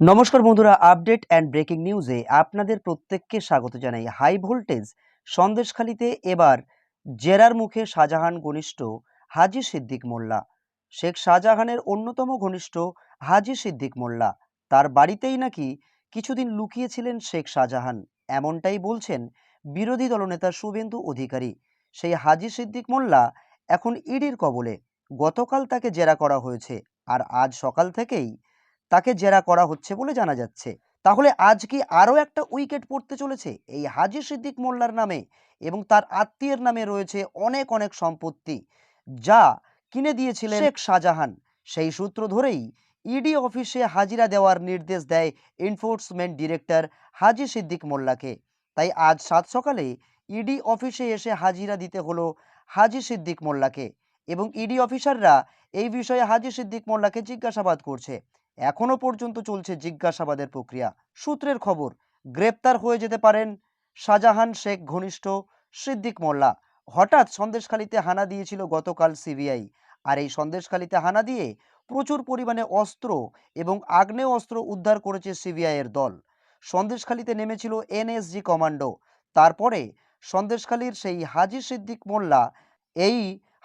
নমস্কার বন্ধুরা, update and breaking নিউজে আপনাদের প্রত্যেককে স্বাগত জানাই। হাই ভোল্টেজ সন্দেশখালিতে এবার জেরার মুখে শাহজাহান ঘনিষ্ঠ হাজী সিদ্দিক মোল্লা। শেখ শাহজাহানের অন্যতম ঘনিষ্ঠ হাজী সিদ্দিক মোল্লা, তার বাড়িতেই নাকি কিছুদিন লুকিয়েছিলেন শেখ শাহজাহান, এমনটাই বলছেন বিরোধী দলনেতা শুভেন্দু অধিকারী। সেই হাজী সিদ্দিক মোল্লা এখন ইডির কবলে। গতকাল তাকে জেরা করা হয়েছে, আর আজ সকাল থেকেই তাকে জেরা করা হচ্ছে বলে জানা যাচ্ছে। তাহলে আজ কি আরও একটা উইকেট পড়তে চলেছে এই হাজী সিদ্দিক মোল্লার নামে? এবং তার আত্মীয়ের নামে রয়েছে অনেক অনেক সম্পত্তি, যা কিনে দিয়েছিলেন শেখ শাহজাহান। সেই সূত্র ধরেই ইডি অফিসে হাজিরা দেওয়ার নির্দেশ দেয় এনফোর্সমেন্ট ডিরেক্টর হাজী সিদ্দিক মোল্লাকে। তাই আজ সাত সকালে ইডি অফিসে এসে হাজিরা দিতে হলো হাজী সিদ্দিক মোল্লাকে, এবং ইডি অফিসাররা এই বিষয়ে হাজী সিদ্দিক মোল্লাকে জিজ্ঞাসাবাদ করছে। এখনো পর্যন্ত চলছে জিজ্ঞাসাবাদের প্রক্রিয়া। সূত্রের খবর, গ্রেপ্তার হয়ে যেতে পারেন শাহজাহান শেখ ঘনিষ্ঠ সিদ্দিক মোল্লা। হঠাৎ সন্দেশখালিতে হানা দিয়েছিল গতকাল সিবিআই, আর এই সন্দেশখালিতে হানা দিয়ে প্রচুর পরিমাণে অস্ত্র এবং আগ্নেয় অস্ত্র উদ্ধার করেছে সিবিআই এর দল। সন্দেশখালিতে নেমেছিল এনএসজি কমান্ডো। তারপরে সন্দেশখালির সেই হাজী সিদ্দিক মোল্লা, এই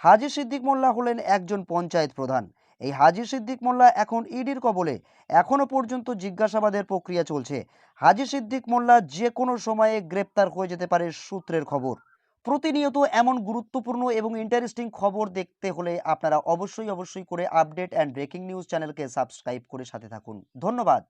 হাজী সিদ্দিক মোল্লা হলেন একজন পঞ্চায়েত প্রধান। এই হাজী সিদ্দিক মোল্লা এখন ইডির কবলে। এখনো পর্যন্ত জিজ্ঞাসাবাদের প্রক্রিয়া চলছে। হাজী সিদ্দিক মোল্লা যে কোনো সময়ে গ্রেপ্তার হয়ে যেতে পারে, সূত্রের খবর। প্রতিনিয়ত এমন গুরুত্বপূর্ণ এবং ইন্টারেস্টিং খবর দেখতে হলে আপনারা অবশ্যই করে আপডেট অ্যান্ড ব্রেকিং নিউজ চ্যানেলকে সাবস্ক্রাইব করে সাথে থাকুন। ধন্যবাদ।